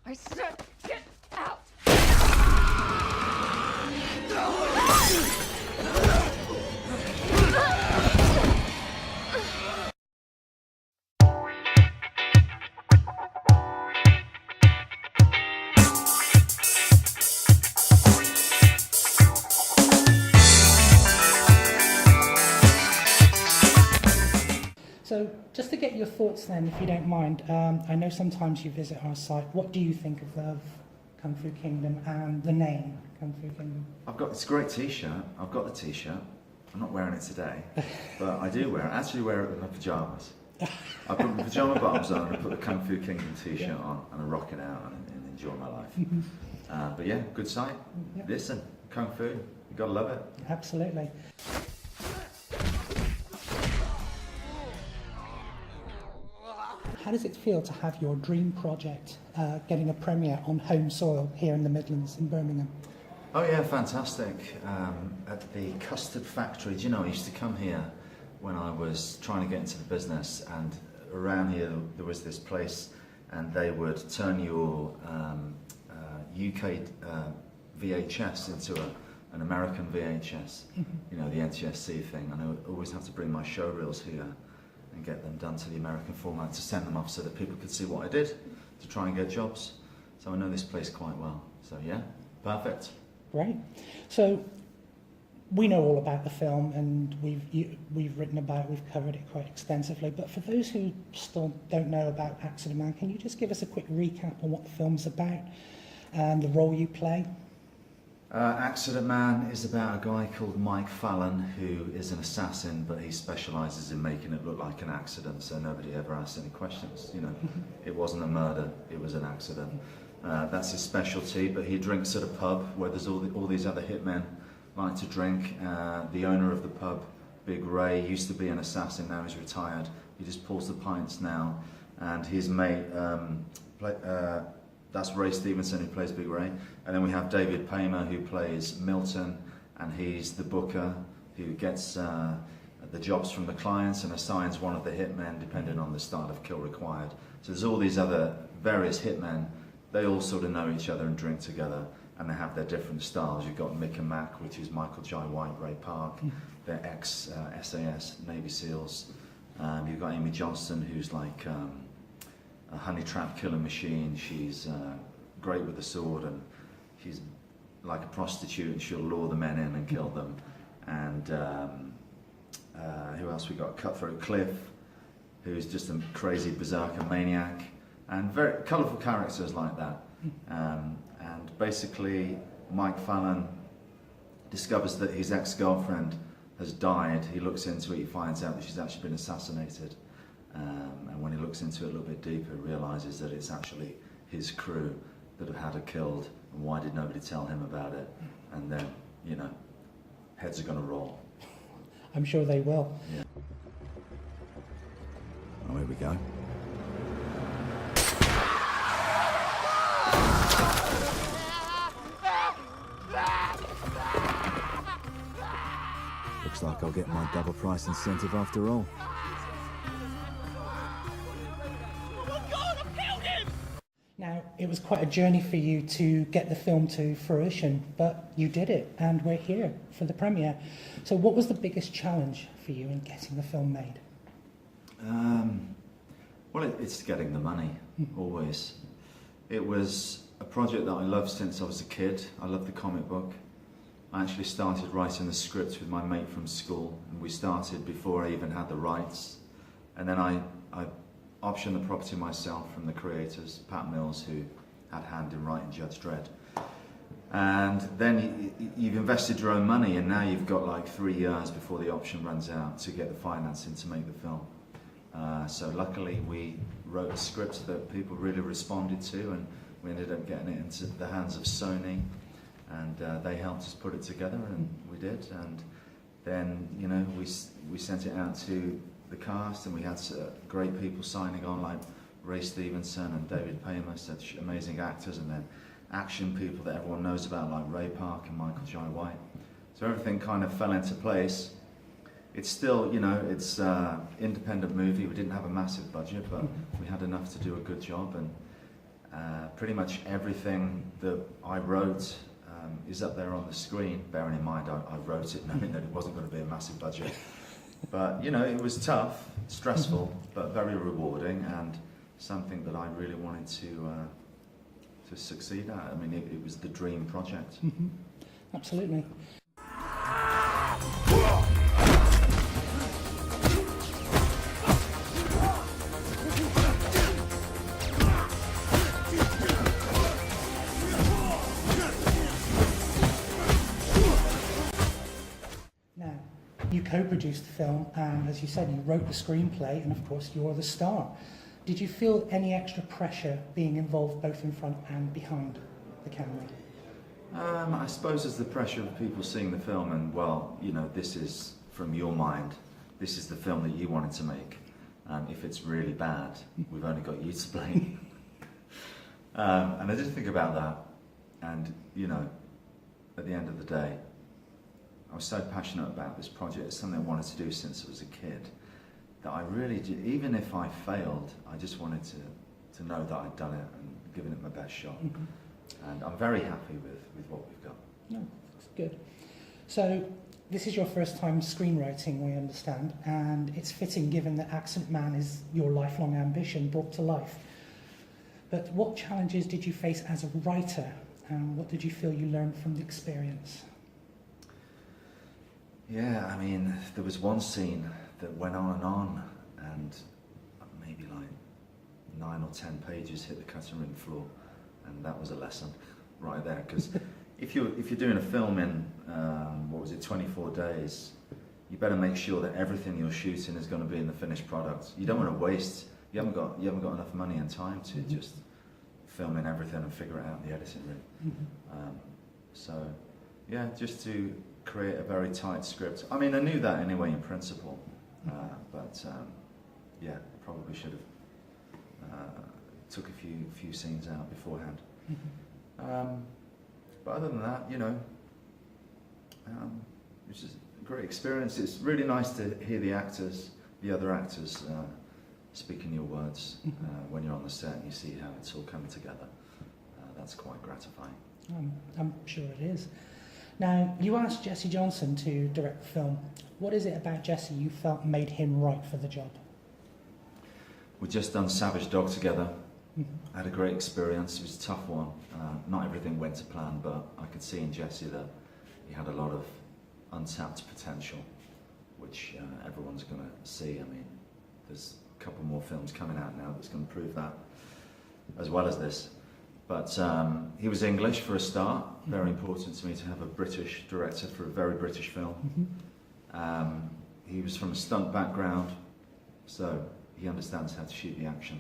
I said, get out! So, just to get your thoughts then, if you don't mind, I know sometimes you visit our site. What do you think of Kung Fu Kingdom and the name Kung Fu Kingdom? I've got this great T-shirt. I've got the T-shirt. I'm not wearing it today, but I do wear it. I actually wear it with my pyjamas. I put my pyjama bottoms on and I put the Kung Fu Kingdom T-shirt on and I rock it out and enjoy my life. But yeah, good site. Yep. Listen, Kung Fu, you gotta love it. Absolutely. How does it feel to have your dream project getting a premiere on home soil here in the Midlands in Birmingham? Oh yeah, fantastic. At the custard factory, do you know, I used to come here when I was trying to get into the business, and around here there was this place and they would turn your UK VHS into an American VHS, you know, the NTSC thing, and I would always have to bring my show reels here and get them done to the American format to send them off so that people could see what I did to try and get jobs. So I know this place quite well. So yeah, perfect. Great. So we know all about the film and we've written about it, we've covered it quite extensively, but for those who still don't know about Accident Man, can you just give us a quick recap on what the film's about and the role you play? Accident Man is about a guy called Mike Fallon who is an assassin, but he specialises in making it look like an accident, so nobody ever asks any questions. You know, it wasn't a murder, it was an accident. That's his specialty, but he drinks at a pub where there's all these other hitmen like to drink. The owner of the pub, Big Ray, used to be an assassin, now he's retired. He just pulls the pints now, and his mate, that's Ray Stevenson, who plays Big Ray. And then we have David Paymer, who plays Milton, and he's the booker who gets the jobs from the clients and assigns one of the hitmen depending on the style of kill required. So there's all these other various hitmen. They all sort of know each other and drink together, and they have their different styles. You've got Mick and Mac, which is Michael Jai White, Ray Park. They're ex-SAS, Navy SEALs. You've got Amy Johnston, who's like a honey trap killer machine. She's great with the sword, and she's like a prostitute, and she'll lure the men in and kill them. And who else we got? Cutthroat Cliff, who's just a crazy berserker maniac, and very colourful characters like that. And basically, Mike Fallon discovers that his ex-girlfriend has died. He looks into it, he finds out that she's actually been assassinated. And when he looks into it a little bit deeper, he realises that it's actually his crew that have had her killed, and why did nobody tell him about it? And then, you know, heads are going to roll. I'm sure they will. Yeah. Oh, here we go. Looks like I'll get my double price incentive after all. Now, it was quite a journey for you to get the film to fruition, but you did it, and we're here for the premiere. So what was the biggest challenge for you in getting the film made? Well, it's getting the money, always. It was a project that I loved since I was a kid. I loved the comic book. I actually started writing the script with my mate from school, and we started before I even had the rights. And then I optioned the property myself from the creators, Pat Mills, who had hand in writing Judge Dredd. And then you've invested your own money, and now you've got like 3 years before the option runs out to get the financing to make the film. So luckily we wrote a script that people really responded to, and we ended up getting it into the hands of Sony, and they helped us put it together, and we did. And then, you know, we sent it out to the cast, and we had great people signing on like Ray Stevenson and David Paymer, such amazing actors, and then action people that everyone knows about like Ray Park and Michael Jai White. So everything kind of fell into place. It's still, you know, it's an independent movie. We didn't have a massive budget, but we had enough to do a good job, and Pretty much everything that I wrote is up there on the screen, bearing in mind I wrote it knowing that it wasn't going to be a massive budget. But, you know, it was tough, stressful, but very rewarding, and something that I really wanted to succeed at. I mean, it was the dream project. Absolutely. Now, you co-produced the film, and as you said, you wrote the screenplay, and of course, you're the star. Did you feel any extra pressure being involved both in front and behind the camera? I suppose it's the pressure of people seeing the film and, well, you know, this is from your mind, this is the film that you wanted to make. If it's really bad, we've only got you to blame. And I did think about that, and, you know, at the end of the day, I was so passionate about this project. It's something I wanted to do since I was a kid, that I really did, even if I failed, I just wanted to know that I'd done it and given it my best shot. And I'm very happy with what we've got. No, that's good. So, this is your first time screenwriting, we understand, and it's fitting given that Accident Man is your lifelong ambition brought to life. But what challenges did you face as a writer, and what did you feel you learned from the experience? Yeah, I mean, there was one scene that went on, and maybe like 9 or 10 pages hit the cutting room floor, and that was a lesson right there. Because if you're doing a film in 24 days, you better make sure that everything you're shooting is going to be in the finished product. You don't want to waste. You haven't got enough money and time to just film in everything and figure it out in the editing room. So, yeah, just to create a very tight script. I mean, I knew that anyway in principle, but yeah, probably should have took a few scenes out beforehand. But other than that, you know, it's just a great experience. It's really nice to hear the other actors, speaking your words when you're on the set and you see how it's all coming together. That's quite gratifying. I'm sure it is. Now, you asked Jesse Johnson to direct the film. What is it about Jesse you felt made him right for the job? We'd just done Savage Dog together. I had a great experience. It was a tough one. Not everything went to plan, but I could see in Jesse that he had a lot of untapped potential, which everyone's going to see. I mean, there's a couple more films coming out now that's going to prove that, as well as this. But he was English for a start. Very important to me to have a British director for a very British film. He was from a stunt background, so he understands how to shoot the action.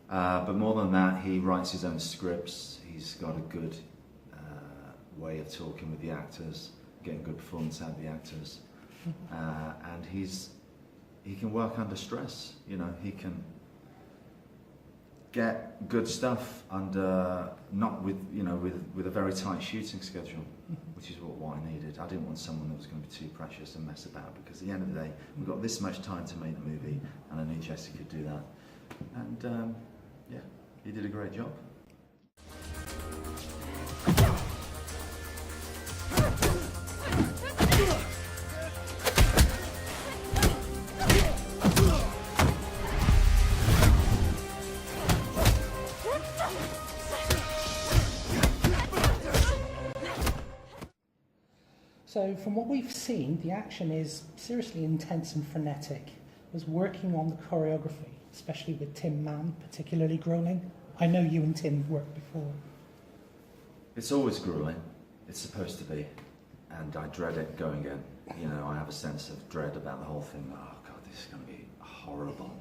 But more than that, he writes his own scripts. He's got a good way of talking with the actors, getting good performance out of the actors, and he can work under stress. You know, he can get good stuff under not with a very tight shooting schedule, which is what I needed. I didn't want someone that was going to be too precious and mess about, because at the end of the day, we've got this much time to make the movie, and I knew Jesse could do that. And yeah, he did a great job. So from what we've seen, the action is seriously intense and frenetic. Was working on the choreography, especially with Tim Mann, particularly grueling? I know you and Tim worked before. It's always grueling. It's supposed to be. And I dread it going in. You know, I have a sense of dread about the whole thing. Oh God, this is going to be horrible.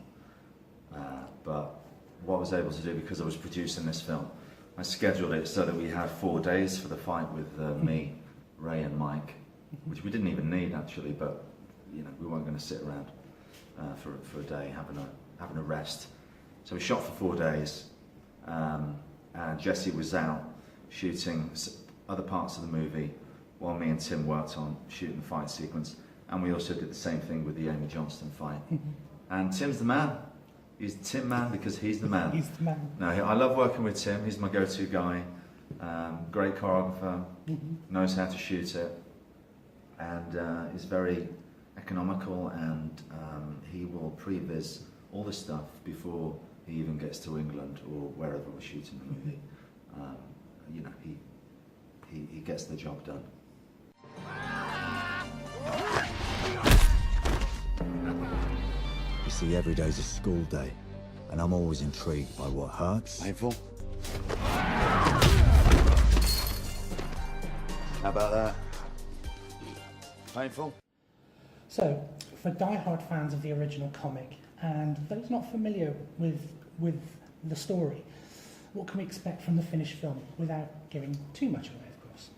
But what I was able to do, because I was producing this film, I scheduled it so that we had 4 days for the fight with me, Ray and Mike, which we didn't even need actually, but you know, we weren't going to sit around for a day having a rest. So we shot for 4 days, and Jesse was out shooting other parts of the movie while me and Tim worked on shooting the fight sequence, and we also did the same thing with the Amy Johnston fight. And Tim's the man. He's Tim Man because he's the man. He's the man. No, I love working with Tim. He's my go-to guy. Great choreographer, knows how to shoot it, and is very economical, and he will previs all the stuff before he even gets to England or wherever we're shooting the movie. You know, he gets the job done. You see, every day's a school day, and I'm always intrigued by what hurts. Painful? How about that? Painful? So, for die-hard fans of the original comic, and those not familiar with the story, what can we expect from the finished film without giving too much away, of course?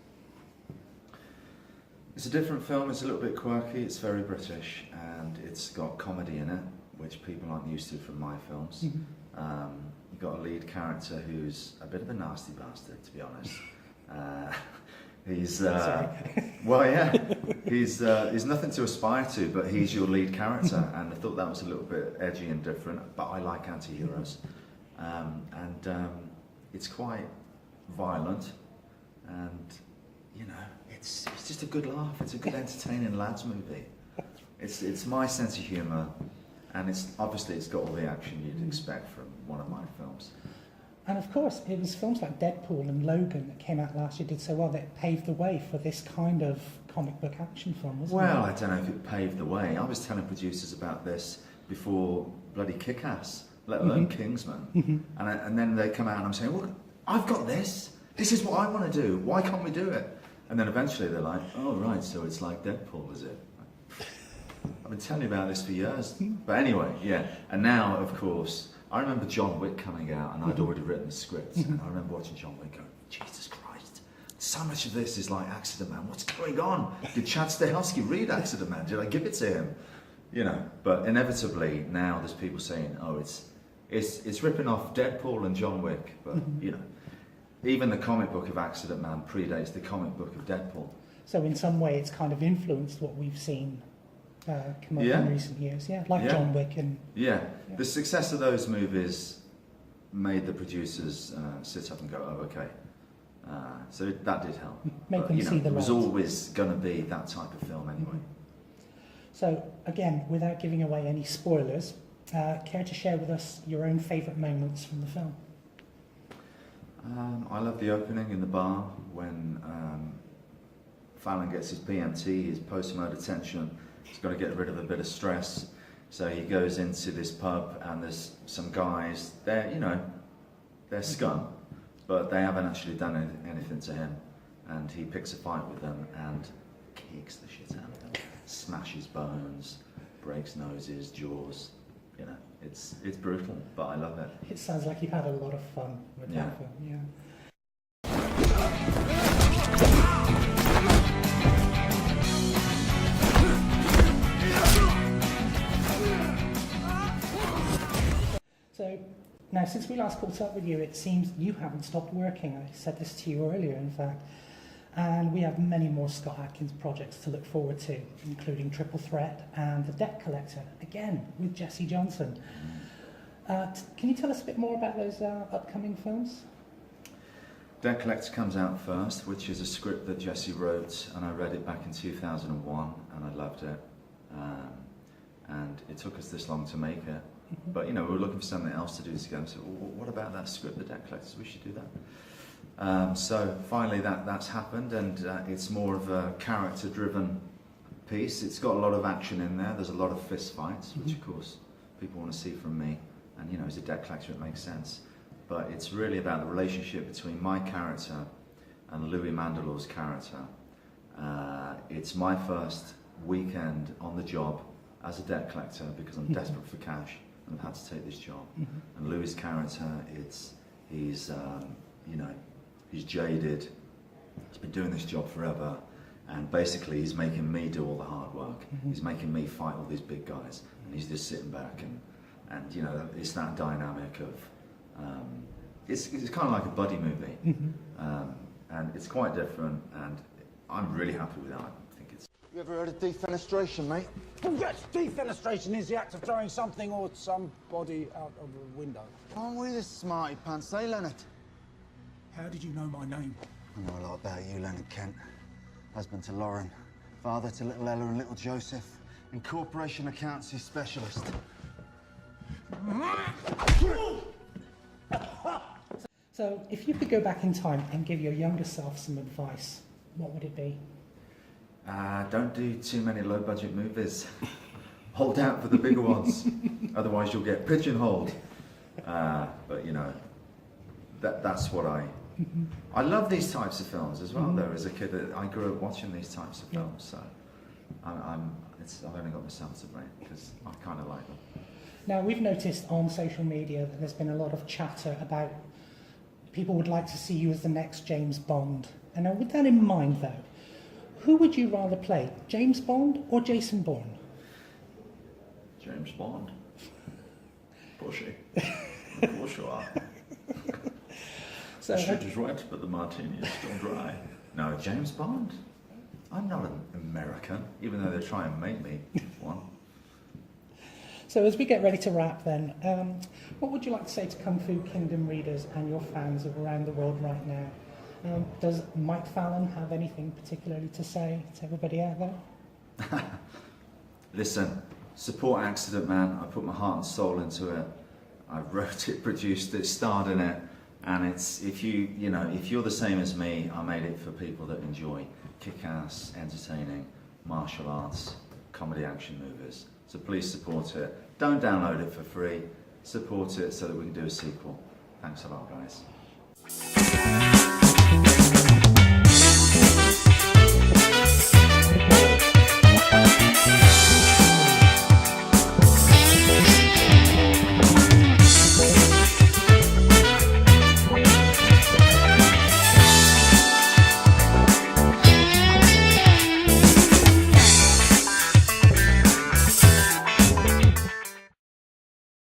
It's a different film, it's a little bit quirky, it's very British, and it's got comedy in it, which people aren't used to from my films. You've got a lead character who's a bit of a nasty bastard, to be honest. He's well, yeah. He's nothing to aspire to, but he's your lead character, and I thought that was a little bit edgy and different. But I like anti-heroes, and it's quite violent, and you know, it's just a good laugh. It's a good, entertaining lads movie. It's my sense of humour, and it's got all the action you'd expect from one of my films. And of course, it was films like Deadpool and Logan that came out last year did so well that it paved the way for this kind of comic book action film, wasn't it? Well, I don't know if it paved the way. I was telling producers about this before bloody Kick-Ass, let alone Kingsman. And then they come out and I'm saying, look, I've got this. This is what I want to do. Why can't we do it? And then eventually they're like, oh, right, so it's like Deadpool, is it? I've been telling you about this for years. But anyway, yeah. And now, of course, I remember John Wick coming out, and I'd already written the script, and I remember watching John Wick going, Jesus Christ, so much of this is like Accident Man. What's going on? Did Chad Stahelski read Accident Man? Did I give it to him? You know, but inevitably now there's people saying, oh, it's ripping off Deadpool and John Wick, but you know, even the comic book of Accident Man predates the comic book of Deadpool. So in some way, it's kind of influenced what we've seen come up in recent years, like John Wick and... Yeah, the success of those movies made the producers sit up and go, oh, okay. So that did help. Make them see the it was light. always going to be that type of film anyway. So, again, without giving away any spoilers, care to share with us your own favourite moments from the film? I love the opening in the bar when Fallon gets his PMT, his post-murder detention. He's got to get rid of a bit of stress. So he goes into this pub and there's some guys, they're scum, but they haven't actually done anything to him. And he picks a fight with them and kicks the shit out of them. Smashes bones, breaks noses, jaws. You know, it's brutal, but I love it. It sounds like you had a lot of fun with that film, yeah. So, now since we last caught up with you, it seems you haven't stopped working. I said this to you earlier, in fact. And we have many more Scott Adkins projects to look forward to, including Triple Threat and The Debt Collector, again, with Jesse Johnson. Can you tell us a bit more about those upcoming films? Debt Collector comes out first, which is a script that Jesse wrote, and I read it back in 2001, and I loved it. And it took us this long to make it. But, you know, we were looking for something else to do together. So, well, what about that script, The Debt Collectors? We should do that. So finally that's happened, and it's more of a character-driven piece. It's got a lot of action in there. There's a lot of fist fights, which of course people want to see from me. And, you know, as a debt collector, it makes sense. But it's really about the relationship between my character and Louis Mandylor's character. It's my first weekend on the job as a debt collector because I'm desperate for cash and I've had to take this job. And Louis' character, he's jaded. He's been doing this job forever, and basically he's making me do all the hard work. He's making me fight all these big guys, and he's just sitting back and you know, it's that dynamic of it's kind of like a buddy movie, and it's quite different, and I'm really happy with that. I think it's You ever heard of defenestration, mate? Oh, yes, defenestration is the act of throwing something or somebody out of a window. Aren't we the smarty pants, eh, Leonard? How did you know my name? I know a lot about you, Leonard Kent. Husband to Lauren, father to little Ella and little Joseph, and corporation accountancy specialist. So, if you could go back in time and give your younger self some advice, what would it be? Don't do too many low-budget movies. Hold out for the bigger ones, otherwise you'll get pigeonholed. But you know, that's what I love these types of films as well. Though, as a kid, I grew up watching these types of films, so I've only got myself to blame because I kind of like them. Now, we've noticed on social media that there's been a lot of chatter about people would like to see you as the next James Bond. And now, with that in mind, though, who would you rather play, James Bond or Jason Bourne? James Bond. Pushy. Of course you are. So, The shit is wet, but the martini is still dry. No, James Bond? I'm not an American, even though they try and make me one. So as we get ready to wrap then, what would you like to say to Kung Fu Kingdom readers and your fans around the world right now? Does Mike Fallon have anything particularly to say to everybody out there? Listen, support Accident Man. I put my heart and soul into it. I wrote it, produced it, starred in it. And it's, if you're the same as me, I made it for people that enjoy kick-ass, entertaining, martial arts, comedy action movies. So please support it. Don't download it for free. Support it so that we can do a sequel. Thanks a lot, guys.